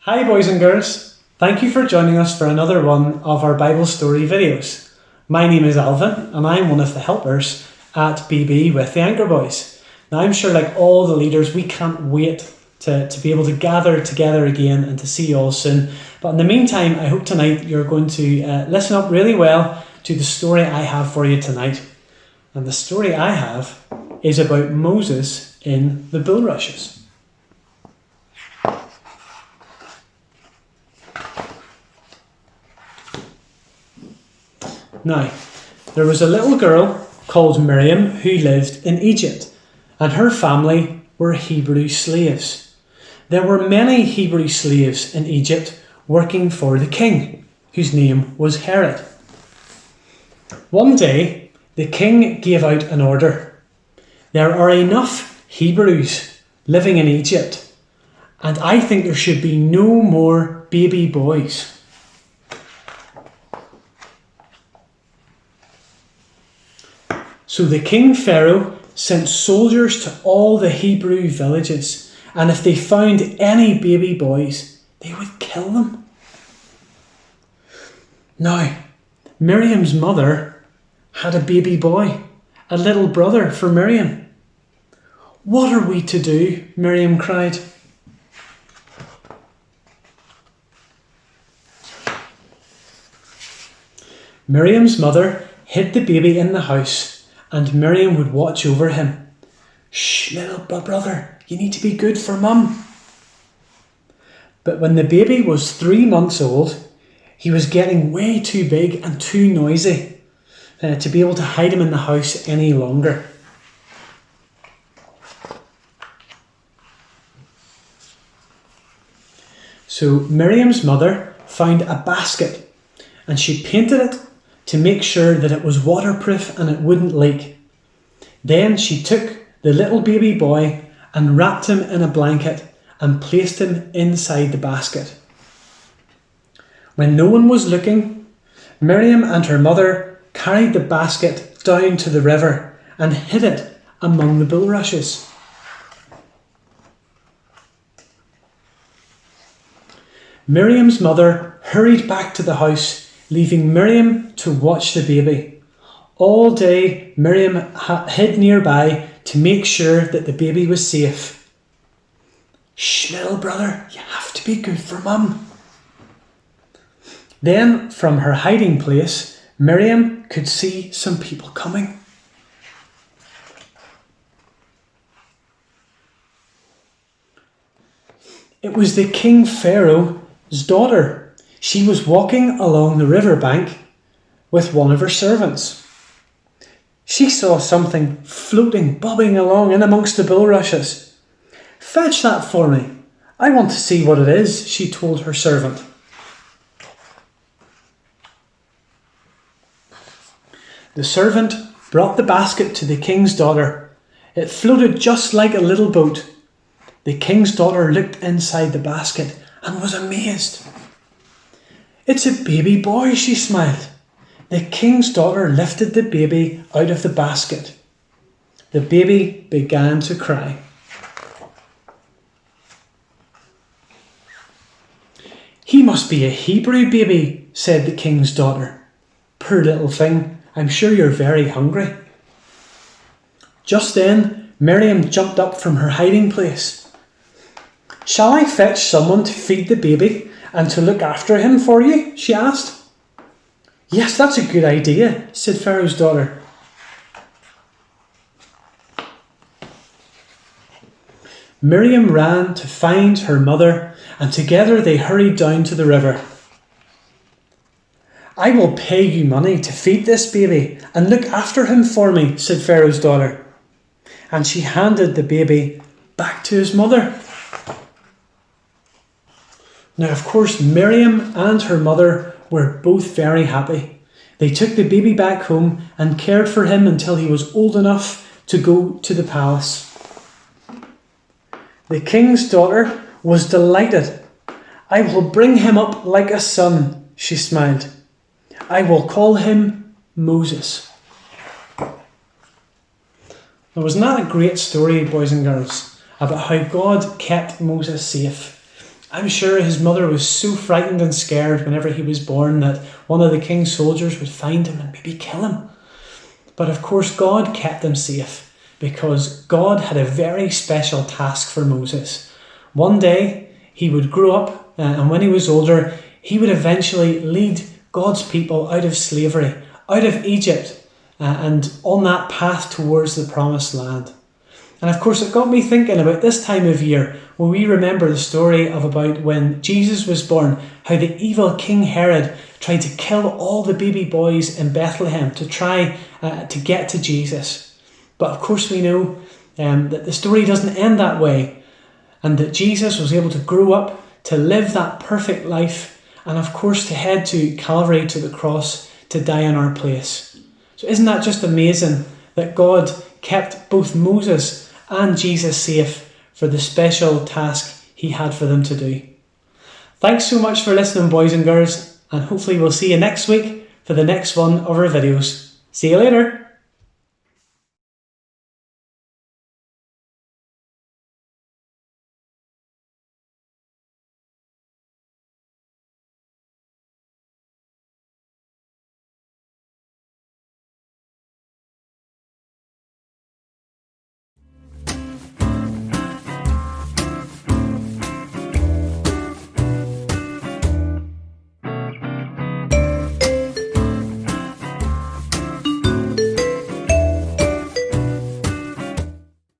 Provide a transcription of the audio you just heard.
Hi boys and girls, thank you for joining us for another one of our Bible story videos. My name is Alvin and I'm one of the helpers at BB with the Anchor Boys. Now I'm sure like all the leaders we can't wait to be able to gather together again and to see you all soon. But in the meantime, I hope tonight you're going to listen up really well to the story I have for you tonight. And the story I have is about Moses in the bulrushes. Now, there was a little girl called Miriam who lived in Egypt, and her family were Hebrew slaves. There were many Hebrew slaves in Egypt working for the king, whose name was Herod. One day, the king gave out an order. There are enough Hebrews living in Egypt, and I think there should be no more baby boys. So the king Pharaoh sent soldiers to all the Hebrew villages, and if they found any baby boys, they would kill them. Now, Miriam's mother had a baby boy, a little brother for Miriam. "What are we to do?" Miriam cried. Miriam's mother hid the baby in the house, and Miriam would watch over him. "Shh, little brother, you need to be good for mum." But when the baby was 3 months old, he was getting way too big and too noisy to be able to hide him in the house any longer. So Miriam's mother found a basket and she painted it to make sure that it was waterproof and it wouldn't leak. Then she took the little baby boy and wrapped him in a blanket and placed him inside the basket. When no one was looking, Miriam and her mother carried the basket down to the river and hid it among the bulrushes. Miriam's mother hurried back to the house, leaving Miriam to watch the baby. All day, Miriam hid nearby to make sure that the baby was safe. "Shh, little brother, you have to be good for mum." Then, from her hiding place, Miriam could see some people coming. It was the King Pharaoh's daughter. She was walking along the riverbank with one of her servants. She saw something floating, bobbing along in amongst the bulrushes. "Fetch that for me. I want to see what it is," she told her servant. The servant brought the basket to the king's daughter. It floated just like a little boat. The king's daughter looked inside the basket and was amazed. "It's a baby boy," she smiled. The king's daughter lifted the baby out of the basket. The baby began to cry. "He must be a Hebrew baby," said the king's daughter. "Poor little thing, I'm sure you're very hungry." Just then, Miriam jumped up from her hiding place. "Shall I fetch someone to feed the baby and to look after him for you?" she asked. "Yes, that's a good idea," said Pharaoh's daughter. Miriam ran to find her mother, and together they hurried down to the river. "I will pay you money to feed this baby and look after him for me," said Pharaoh's daughter. And she handed the baby back to his mother. Now, of course, Miriam and her mother were both very happy. They took the baby back home and cared for him until he was old enough to go to the palace. The king's daughter was delighted. "I will bring him up like a son," she smiled. "I will call him Moses." Now, wasn't that a great story, boys and girls, about how God kept Moses safe? I'm sure his mother was so frightened and scared whenever he was born that one of the king's soldiers would find him and maybe kill him. But of course, God kept him safe because God had a very special task for Moses. One day, he would grow up, and when he was older, he would eventually lead God's people out of slavery, out of Egypt, and on that path towards the promised land. And of course, it got me thinking about this time of year when we remember the story of about when Jesus was born, how the evil King Herod tried to kill all the baby boys in Bethlehem to try to get to Jesus. But of course we know that the story doesn't end that way, and that Jesus was able to grow up, to live that perfect life, and of course to head to Calvary, to the cross, to die in our place. So isn't that just amazing that God kept both Moses and Jesus safe for the special task he had for them to do? Thanks so much for listening, boys and girls, and hopefully we'll see you next week for the next one of our videos. See you later.